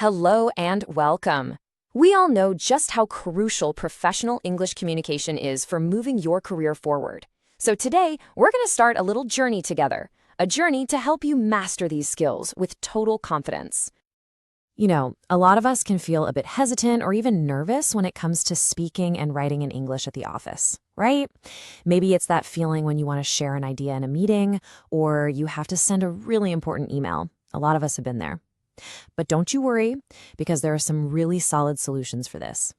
Hello and welcome. We all know just how crucial professional English communication is for moving your career forward. So today, we're going to start a little journey together, a journey to help you master these skills with total confidence. You know, a lot of us can feel a bit hesitant or even nervous when it comes to speaking and writing in English at the office, right? Maybe it's that feeling when you want to share an idea in a meeting or you have to send a really important email. A lot of us have been there. But don't you worry, because there are some really solid solutions for this.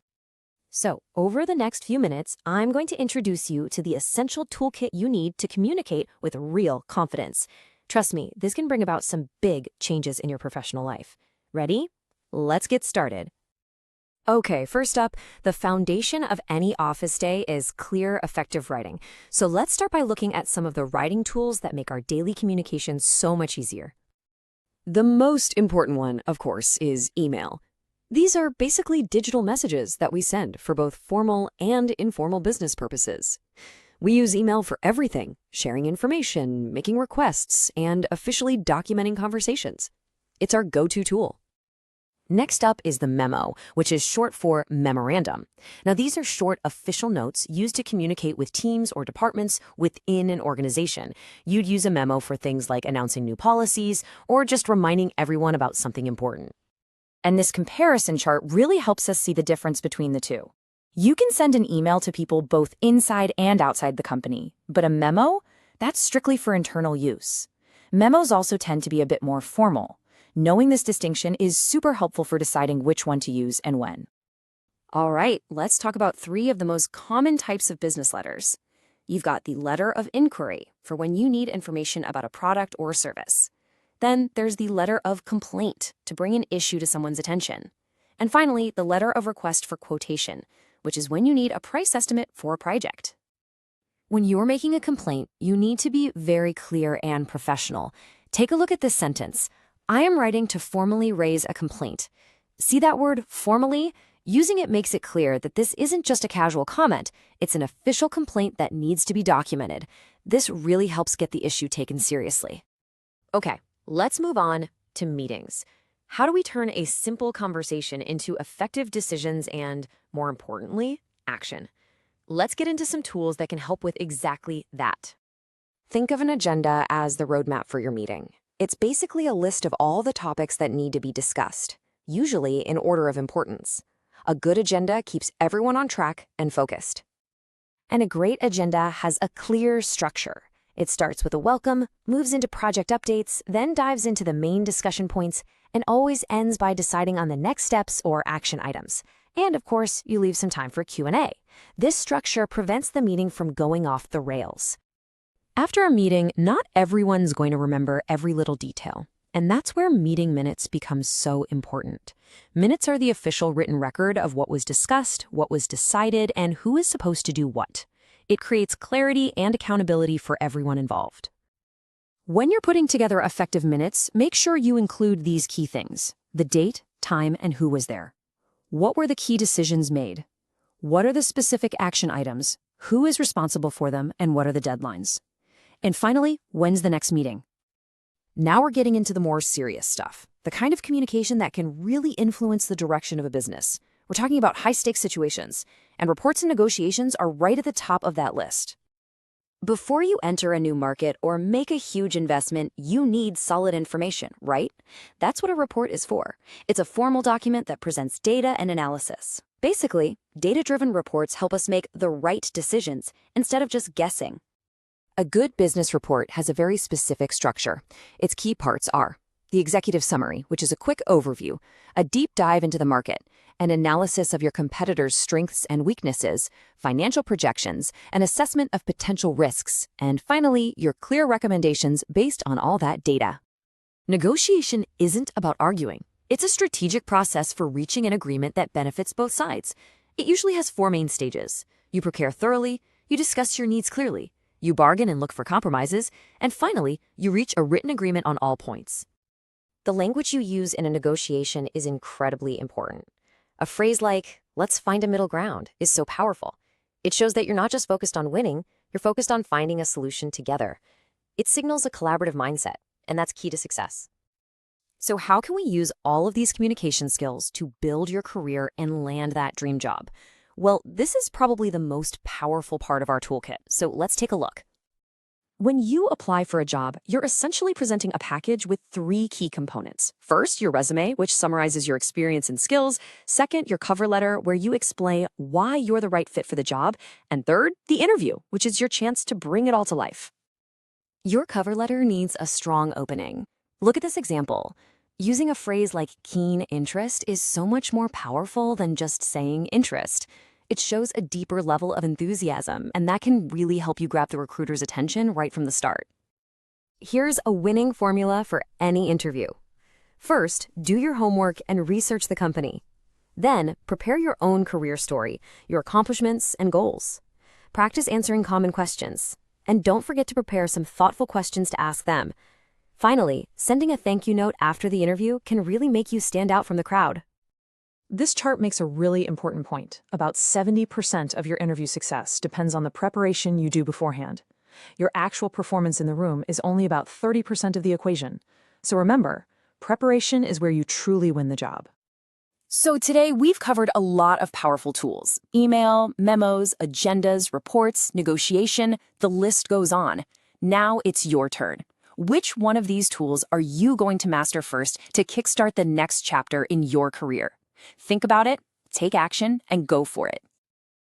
So, over the next few minutes, I'm going to introduce you to the essential toolkit you need to communicate with real confidence. Trust me, this can bring about some big changes in your professional life. Ready? Let's get started. Okay, first up, the foundation of any office day is clear, effective writing. So let's start by looking at some of the writing tools that make our daily communication so much easier. The most important one, of course, is email. These are basically digital messages that we send for both formal and informal business purposes. We use email for everything, sharing information, making requests, and officially documenting conversations. It's our go-to tool. Next up is the memo, which is short for memorandum. Now, these are short official notes used to communicate with teams or departments within an organization. You'd use a memo for things like announcing new policies or just reminding everyone about something important. And this comparison chart really helps us see the difference between the two. You can send an email to people both inside and outside the company, but a memo, that's strictly for internal use. Memos also tend to be a bit more formal. Knowing this distinction is super helpful for deciding which one to use and when. All right, let's talk about 3 of the most common types of business letters. You've got the letter of inquiry for when you need information about a product or service. Then there's the letter of complaint to bring an issue to someone's attention. And finally, the letter of request for quotation, which is when you need a price estimate for a project. When you're making a complaint, you need to be very clear and professional. Take a look at this sentence. I am writing to formally raise a complaint. See that word, formally? Using it makes it clear that this isn't just a casual comment. It's an official complaint that needs to be documented. This really helps get the issue taken seriously. Okay, let's move on to meetings. How do we turn a simple conversation into effective decisions and, more importantly, action? Let's get into some tools that can help with exactly that. Think of an agenda as the roadmap for your meeting. It's basically a list of all the topics that need to be discussed, usually in order of importance. A good agenda keeps everyone on track and focused. And a great agenda has a clear structure. It starts with a welcome, moves into project updates, then dives into the main discussion points, and always ends by deciding on the next steps or action items. And of course, you leave some time for Q&A. This structure prevents the meeting from going off the rails. After a meeting, not everyone's going to remember every little detail, and that's where meeting minutes become so important. Minutes are the official written record of what was discussed, what was decided, and who is supposed to do what. It creates clarity and accountability for everyone involved. When you're putting together effective minutes, make sure you include these key things: the date, time, and who was there. What were the key decisions made? What are the specific action items? Who is responsible for them, and what are the deadlines? And finally, when's the next meeting? Now we're getting into the more serious stuff, the kind of communication that can really influence the direction of a business. We're talking about high-stakes situations, and reports and negotiations are right at the top of that list. Before you enter a new market or make a huge investment, you need solid information, right? That's what a report is for. It's a formal document that presents data and analysis. Basically, data-driven reports help us make the right decisions instead of just guessing. A good business report has a very specific structure. Its key parts are the executive summary, which is a quick overview, a deep dive into the market, an analysis of your competitors' strengths and weaknesses, financial projections, an assessment of potential risks, and finally, your clear recommendations based on all that data. Negotiation isn't about arguing. It's a strategic process for reaching an agreement that benefits both sides. It usually has 4 main stages. You prepare thoroughly, you discuss your needs clearly, you bargain and look for compromises, and finally, you reach a written agreement on all points. The language you use in a negotiation is incredibly important. A phrase like, "let's find a middle ground," is so powerful. It shows that you're not just focused on winning, you're focused on finding a solution together. It signals a collaborative mindset, and that's key to success. So how can we use all of these communication skills to build your career and land that dream job? Well, this is probably the most powerful part of our toolkit, so let's take a look. When you apply for a job, you're essentially presenting a package with three key components. First, your resume, which summarizes your experience and skills. Second, your cover letter, where you explain why you're the right fit for the job. And third, the interview, which is your chance to bring it all to life. Your cover letter needs a strong opening. Look at this example. Using a phrase like keen interest is so much more powerful than just saying interest. It shows a deeper level of enthusiasm, and that can really help you grab the recruiter's attention right from the start. Here's a winning formula for any interview. First, do your homework and research the company. Then, prepare your own career story, your accomplishments and goals. Practice answering common questions. And don't forget to prepare some thoughtful questions to ask them. Finally, sending a thank you note after the interview can really make you stand out from the crowd. This chart makes a really important point. About 70% of your interview success depends on the preparation you do beforehand. Your actual performance in the room is only about 30% of the equation. So remember, preparation is where you truly win the job. So today we've covered a lot of powerful tools: email, memos, agendas, reports, negotiation, the list goes on. Now it's your turn. Which one of these tools are you going to master first to kickstart the next chapter in your career? Think about it, take action, and go for it.